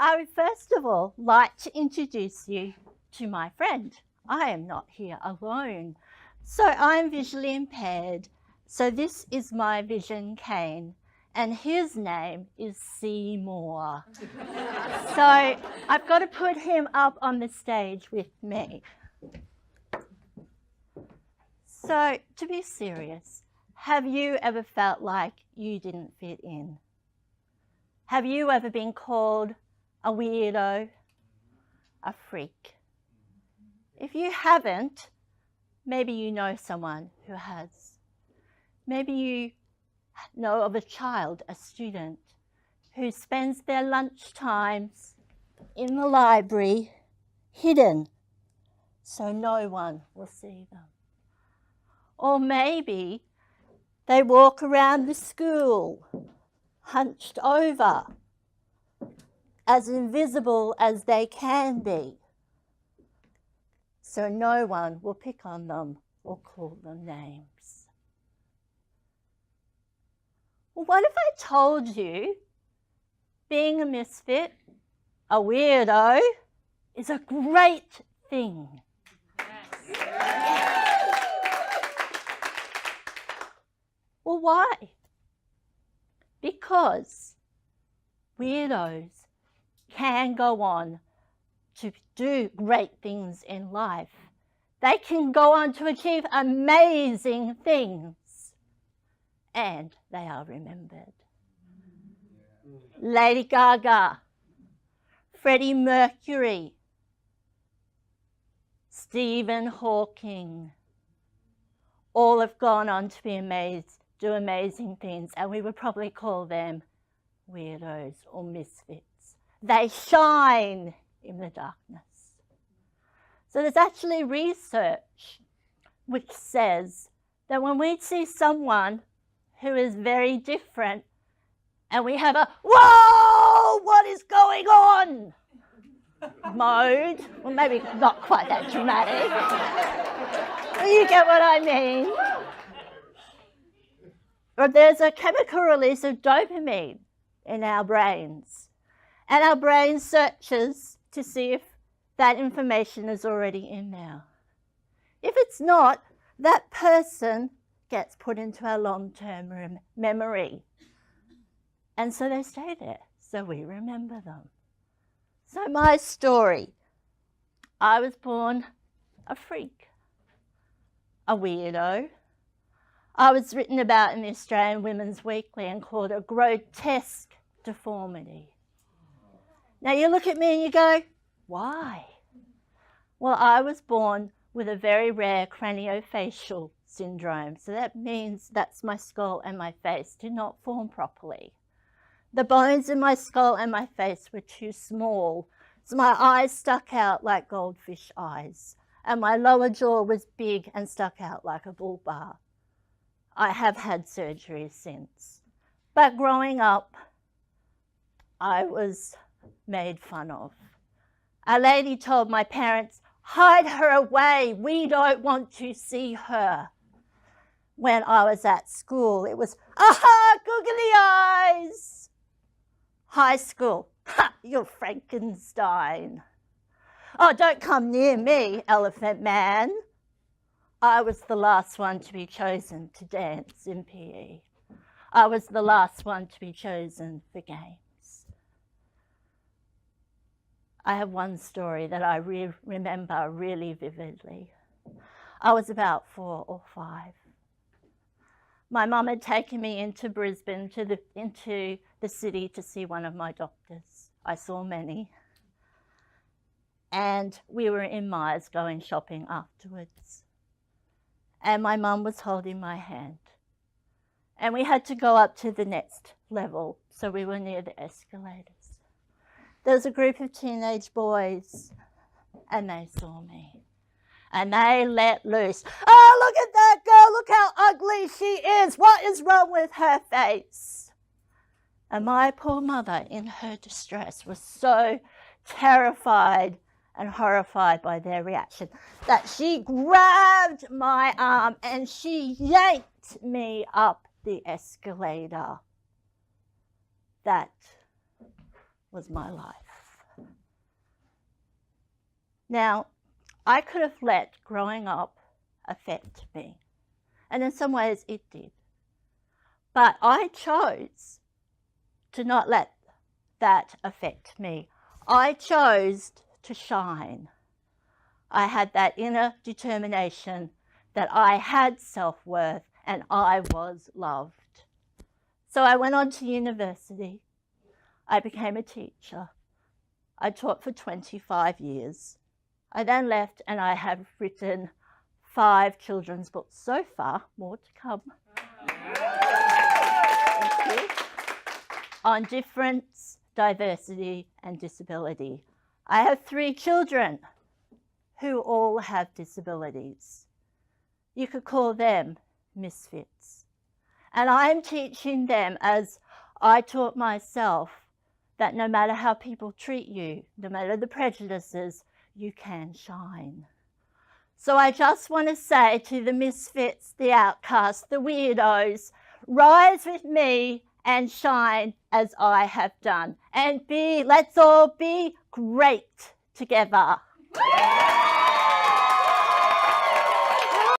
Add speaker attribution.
Speaker 1: I would first of all like to introduce you to my friend. I am not here alone. So I'm visually impaired. So this is my vision cane, and his name is Seymour. So I've got to put him up on the stage with me. So to be serious, have you ever felt like you didn't fit in? Have you ever been called a weirdo, a freak? If you haven't, maybe you know someone who has. Maybe you know of a child, a student, who spends their lunch times in the library, hidden, so no one will see them. Or maybe they walk around the school, hunched over, as invisible as they can be, so no one will pick on them or call them names. Well, what if I told you being a misfit, a weirdo, is a great thing? Yes. Well, why? Because weirdos can go on to do great things in life. They can go on to achieve amazing things, and they are remembered. Lady Gaga, Freddie Mercury, Stephen Hawking, all have gone on to be do amazing things, and we would probably call them weirdos or misfits. They shine in the darkness. So there's actually research which says that when we see someone who is very different and we have a, whoa, what is going on mode, well, maybe not quite that dramatic, but you get what I mean. Or there's a chemical release of dopamine in our brains, and our brain searches to see if that information is already in there. If it's not, that person gets put into our long-term memory, and so they stay there, so we remember them. So my story, I was born a freak, a weirdo. I was written about in the Australian Women's Weekly and called a grotesque deformity. Now you look at me and you go, why? Well, I was born with a very rare craniofacial syndrome. So that means that's my skull and my face did not form properly. The bones in my skull and my face were too small, so my eyes stuck out like goldfish eyes, and my lower jaw was big and stuck out like a bull bar. I have had surgery since. But growing up, I was made fun of. A lady told my parents, hide her away, we don't want to see her. When I was at school, it was, aha, googly eyes. High school, ha, you're Frankenstein. Oh, don't come near me, Elephant Man. I was the last one to be chosen to dance in PE. I was the last one to be chosen for games. I have one story that I remember really vividly. I was about 4 or 5. My mum had taken me into Brisbane, into the city to see one of my doctors. I saw many. And we were in Myers going shopping afterwards. And my mum was holding my hand. And we had to go up to the next level, so we were near the escalators. There was a group of teenage boys, and they saw me. And they let loose. Oh, look at that girl, look how ugly she is. What is wrong with her face? And my poor mother, in her distress, was so terrified and horrified by their reaction that she grabbed my arm and she yanked me up the escalator. That was my life. Now, I could have let growing up affect me, and in some ways it did. But I chose to not let that affect me. I chose to shine. I had that inner determination that I had self-worth and I was loved. So I went on to university. I became a teacher. I taught for 25 years. I then left and I have written 5 children's books so far, more to come. Thank you. On difference, diversity and disability. I have 3 children who all have disabilities. You could call them misfits. And I'm teaching them, as I taught myself, that no matter how people treat you, no matter the prejudices, you can shine. So I just want to say to the misfits, the outcasts, the weirdos, rise with me and shine as I have done. And let's all be great together.